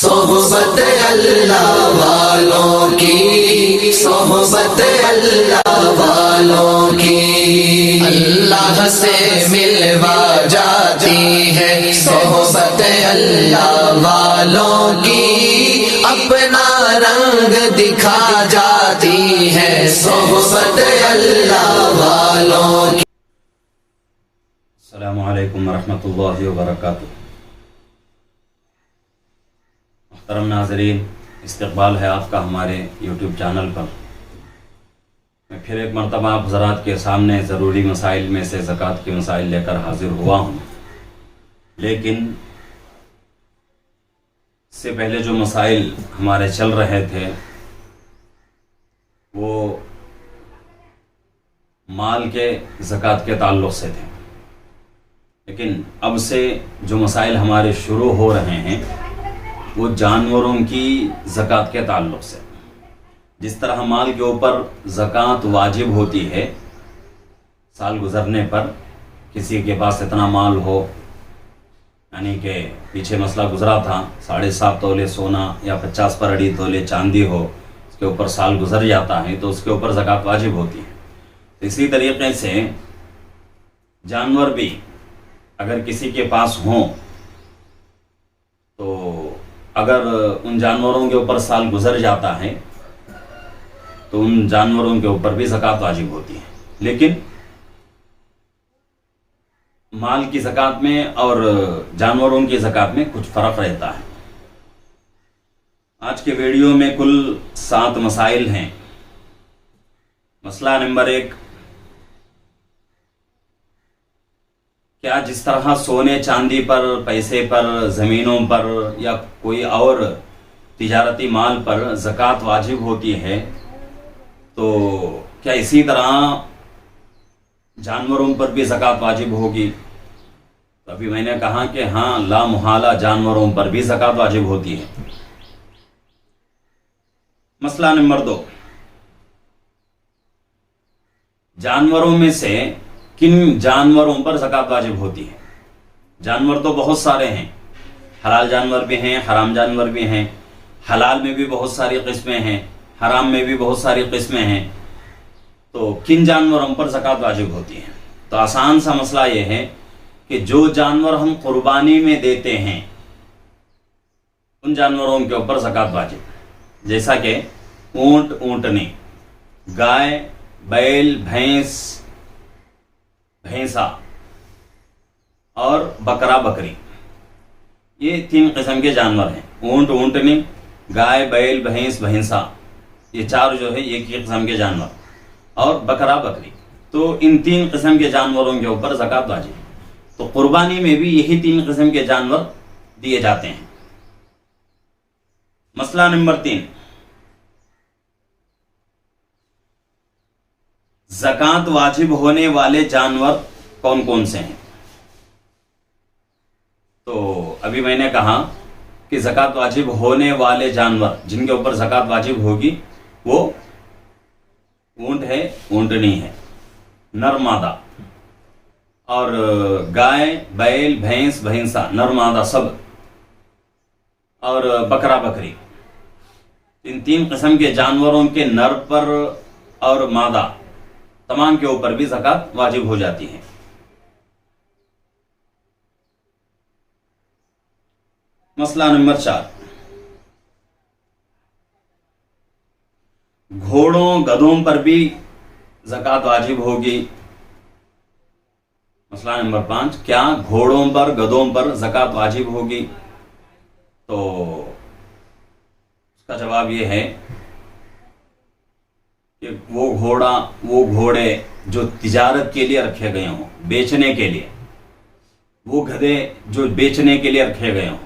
صحبت اللہ والوں کی، صحبت اللہ والوں کی، اللہ سے ملوا جاتی ہے صحبت اللہ والوں کی، اپنا رنگ دکھا جاتی ہے صحبت اللہ والوں کی۔ السلام علیکم ورحمۃ اللہ وبرکاتہ۔ محترم ناظرین، استقبال ہے آپ کا ہمارے یوٹیوب چینل پر۔ میں پھر ایک مرتبہ آپ حضرات کے سامنے ضروری مسائل میں سے زکوٰۃ کے مسائل لے کر حاضر ہوا ہوں، لیکن اس سے پہلے جو مسائل ہمارے چل رہے تھے وہ مال کے زکوٰۃ کے تعلق سے تھے، لیکن اب سے جو مسائل ہمارے شروع ہو رہے ہیں وہ جانوروں کی زکوٰۃ کے تعلق سے۔ جس طرح مال کے اوپر زکوٰۃ واجب ہوتی ہے سال گزرنے پر، کسی کے پاس اتنا مال ہو، یعنی کہ پیچھے مسئلہ گزرا تھا 7.5 تولے سونا یا 50 پر اڑی تولے چاندی ہو، اس کے اوپر سال گزر جاتا ہے تو اس کے اوپر زکوٰۃ واجب ہوتی ہے۔ اسی طریقے سے جانور بھی اگر کسی کے پاس ہوں تو اگر ان جانوروں کے اوپر سال گزر جاتا ہے تو ان جانوروں کے اوپر بھی زکوٰۃ واجب ہوتی ہے، لیکن مال کی زکوٰۃ میں اور جانوروں کی زکوٰۃ میں کچھ فرق رہتا ہے۔ آج کے ویڈیو میں کل 7 مسائل ہیں۔ مسئلہ نمبر 1، کیا جس طرح سونے چاندی پر، پیسے پر، زمینوں پر یا کوئی اور تجارتی مال پر زکوٰۃ واجب ہوتی ہے تو کیا اسی طرح جانوروں پر بھی زکوٰۃ واجب ہوگی؟ تو ابھی میں نے کہا کہ ہاں، لا محالہ جانوروں پر بھی زکوٰۃ واجب ہوتی ہے۔ مسئلہ نمبر 2، جانوروں میں سے کن جانوروں پر زکوٰۃ واجب ہوتی ہے؟ جانور تو بہت سارے ہیں، حلال جانور بھی ہیں، حرام جانور بھی ہیں۔ حلال میں بھی بہت ساری قسمیں ہیں، حرام میں بھی بہت ساری قسمیں ہیں، تو کن جانوروں پر زکوٰۃ واجب ہوتی ہے؟ تو آسان سا مسئلہ یہ ہے کہ جو جانور ہم قربانی میں دیتے ہیں ان جانوروں کے اوپر زکوٰۃ واجب، جیسا کہ اونٹ، اونٹنی، گائے، بیل، بھینس، بھینسا اور بکرا، بکری۔ یہ 3 قسم کے جانور ہیں، اونٹ، اونٹنی، گائے، بیل، بھینس، بھینسا، یہ 4 جو ہے ایک ہی قسم کے جانور، اور بکرا، بکری۔ تو ان 3 قسم کے جانوروں کے اوپر زکوٰۃ واجب ہے۔ تو قربانی میں بھی یہی 3 قسم کے جانور دیے جاتے ہیں۔ مسئلہ نمبر 3، زکوٰۃ واجب ہونے والے جانور کون کون سے ہیں؟ تو ابھی میں نے کہا کہ زکوٰۃ واجب ہونے والے جانور جن کے اوپر زکوٰۃ واجب ہوگی وہ اونٹ ہے، اونٹنی ہے، نر مادہ، اور گائے، بیل، بھینس، بھینسا، نر مادہ سب، اور بکرا، بکری۔ ان 3 قسم کے جانوروں کے نر پر اور مادہ تمام کے اوپر بھی زکوٰۃ واجب ہو جاتی ہے۔ مسئلہ نمبر 4، گھوڑوں، گدھوں پر بھی زکوٰۃ واجب ہوگی۔ مسئلہ نمبر 5، کیا گھوڑوں پر، گدھوں پر زکوٰۃ واجب ہوگی؟ تو اس کا جواب یہ ہے کہ وہ گھوڑا، وہ گھوڑے جو تجارت کے لیے رکھے گئے ہوں، بیچنے کے لیے، وہ گدھے جو بیچنے کے لیے رکھے گئے ہوں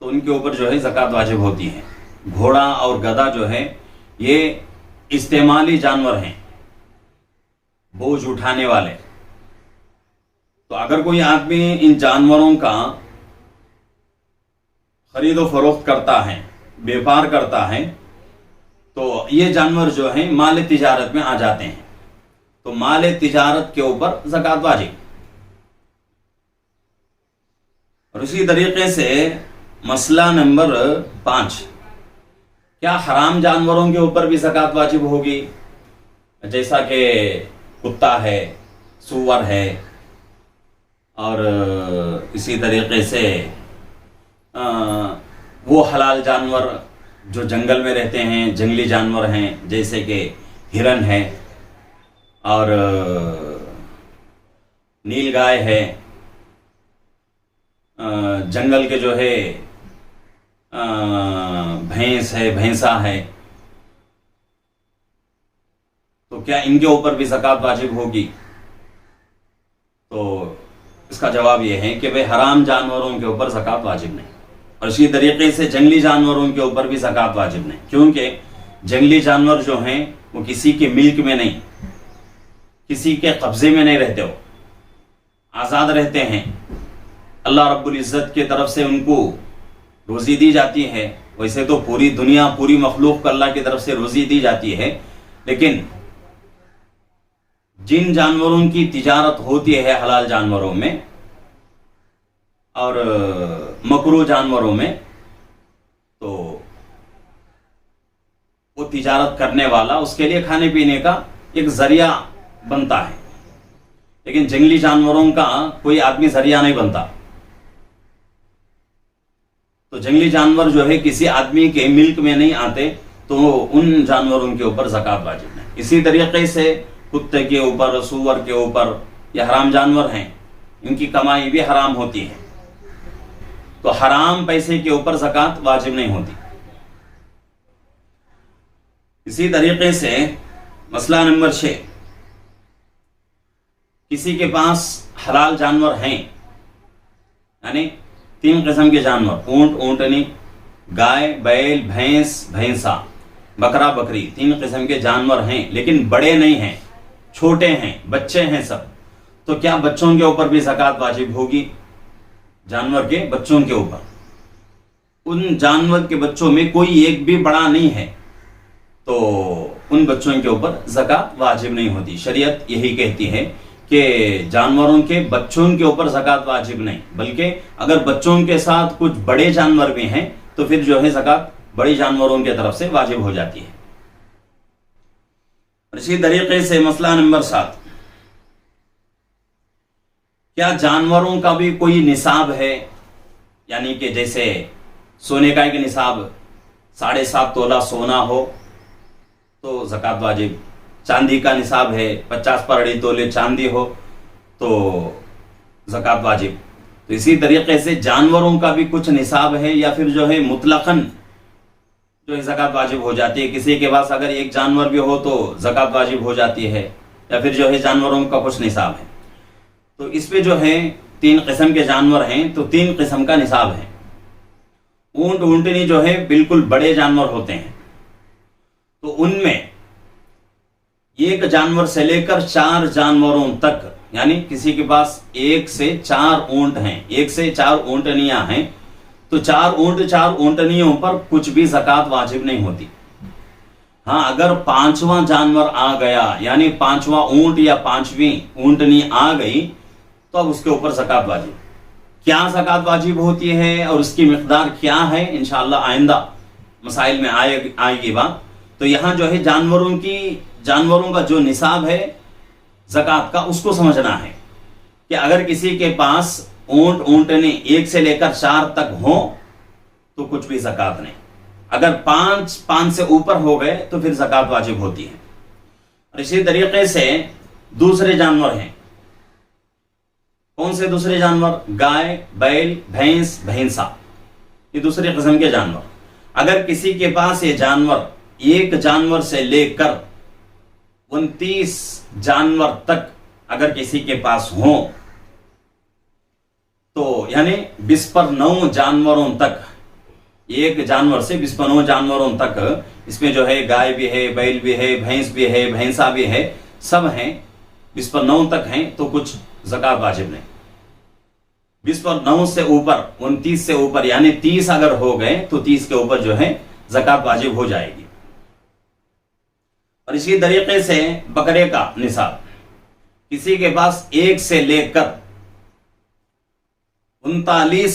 تو ان کے اوپر جو ہے زکوٰۃ واجب ہوتی ہے۔ گھوڑا اور گدھا جو ہے یہ استعمالی جانور ہیں، بوجھ اٹھانے والے۔ تو اگر کوئی آدمی ان جانوروں کا خرید و فروخت کرتا ہے، بیپار کرتا ہے، تو یہ جانور جو ہیں مال تجارت میں آ جاتے ہیں، تو مال تجارت کے اوپر زکوٰۃ واجب۔ اور اسی طریقے سے مسئلہ نمبر 5، کیا حرام جانوروں کے اوپر بھی زکوٰۃ واجب ہوگی؟ جیسا کہ کتا ہے، سور ہے، اور اسی طریقے سے وہ حلال جانور جو جنگل میں رہتے ہیں، جنگلی جانور ہیں، جیسے کہ ہرن ہے اور نیل گائے ہے، جنگل کے جو ہے بھینس ہے، بھینسا ہے، تو کیا ان کے اوپر بھی زکوٰۃ واجب ہوگی؟ تو اس کا جواب یہ ہے کہ بھئی حرام جانوروں کے اوپر زکوٰۃ واجب نہیں، اور اسی طریقے سے جنگلی جانوروں کے اوپر بھی زکوٰۃ واجب نہیں، کیونکہ جنگلی جانور جو ہیں وہ کسی کے ملک میں نہیں، کسی کے قبضے میں نہیں رہتے، ہو آزاد رہتے ہیں، اللہ رب العزت کی طرف سے ان کو روزی دی جاتی ہے۔ ویسے تو پوری دنیا، پوری مخلوق کو اللہ کی طرف سے روزی دی جاتی ہے، لیکن جن جانوروں کی تجارت ہوتی ہے حلال جانوروں میں اور مکروہ جانوروں میں، تو وہ تجارت کرنے والا اس کے لیے کھانے پینے کا ایک ذریعہ بنتا ہے، لیکن جنگلی جانوروں کا کوئی آدمی ذریعہ نہیں بنتا۔ تو جنگلی جانور جو ہے کسی آدمی کے ملک میں نہیں آتے، تو ان جانوروں کے اوپر زکوٰۃ واجب نہیں۔ اسی طریقے سے کتے کے اوپر، سور کے اوپر، یہ حرام جانور ہیں، ان کی کمائی بھی حرام ہوتی ہے، تو حرام پیسے کے اوپر زکوٰۃ واجب نہیں ہوتی۔ اسی طریقے سے مسئلہ نمبر 6، کسی کے پاس حلال جانور ہیں، یعنی 3 قسم کے جانور، اونٹ، اونٹنی، گائے، بیل، بھینس، بھینسا، بکرا، بکری، 3 قسم کے جانور ہیں، لیکن بڑے نہیں ہیں، چھوٹے ہیں، بچے ہیں سب، تو کیا بچوں کے اوپر بھی زکوٰۃ واجب ہوگی؟ جانور کے بچوں کے اوپر، ان جانور کے بچوں میں کوئی ایک بھی بڑا نہیں ہے، تو ان بچوں کے اوپر زکوٰۃ واجب نہیں ہوتی۔ شریعت یہی کہتی ہے کہ جانوروں کے بچوں کے اوپر زکوٰۃ واجب نہیں، بلکہ اگر بچوں کے ساتھ کچھ بڑے جانور بھی ہیں تو پھر جو ہے زکوٰۃ بڑے جانوروں کی طرف سے واجب ہو جاتی ہے۔ اسی طریقے سے مسئلہ نمبر 7، کیا جانوروں کا بھی کوئی نصاب ہے؟ یعنی کہ جیسے سونے کا ایک نصاب 7.5 تولہ سونا ہو تو زکوٰۃ واجب، چاندی کا نصاب ہے 50 تولے چاندی ہو تو زکوٰۃ واجب۔ تو اسی طریقے سے جانوروں کا بھی کچھ نصاب ہے، یا پھر جو ہے مطلقاً جو ہے زکوٰۃ واجب ہو جاتی ہے، کسی کے پاس اگر ایک جانور بھی ہو تو زکوٰۃ واجب ہو جاتی ہے، یا پھر جو ہے جانوروں کا کچھ نصاب ہے۔ تو اس پہ جو ہے 3 قسم کے جانور ہیں، تو 3 قسم کا نصاب ہے۔ اونٹ، اونٹنی جو ہے بالکل بڑے جانور ہوتے ہیں، تو ان میں ایک جانور سے لے کر 4 جانوروں تک، یعنی کسی کے پاس 1 سے 4 اونٹ ہیں، 1 سے 4 اونٹنیاں ہیں، تو 4 اونٹ 4 اونٹنیوں پر کچھ بھی زکوٰۃ واجب نہیں ہوتی۔ ہاں اگر 5واں جانور آ گیا، یعنی 5واں اونٹ یا 5ویں اونٹنی آ گئی، تو اب اس کے اوپر زکوٰۃ واجب۔ کیا زکوٰۃ واجب ہوتی ہے اور اس کی مقدار کیا ہے، انشاءاللہ آئندہ مسائل میں آئے گی بات۔ تو یہاں جو ہے جانوروں کا جو نصاب ہے زکوٰۃ کا، اس کو سمجھنا ہے کہ اگر کسی کے پاس اونٹ، اونٹنی 1 سے لے کر 4 تک ہوں تو کچھ بھی زکوٰۃ نہیں، اگر 5 سے اوپر ہو گئے تو پھر زکوٰۃ واجب ہوتی ہے۔ اور اسی طریقے سے دوسرے جانور ہیں، کون سے دوسرے جانور؟ گائے، بیل، بھینس، بھینسا، یہ دوسرے قسم کے جانور۔ اگر کسی کے پاس یہ جانور 1 جانور سے لے کر 29 جانور تک اگر کسی کے پاس ہوں، تو یعنی 29 جانوروں تک، 1 جانور سے 29 جانوروں تک، اس میں جو ہے گائے بھی ہے، بیل بھی ہے، بھینس بھی ہے، بھینسا بھی ہے، سب ہیں، 29 تک ہیں تو کچھ زکوٰۃ واجب نہیں۔ 29 سے اوپر، 29 سے اوپر یعنی 30 اگر ہو گئے تو 30 کے اوپر جو ہے زکوٰۃ واجب ہو جائے گی۔ اور اسی طریقے سے بکرے کا نصاب، کسی کے پاس 1 سے لے کر 39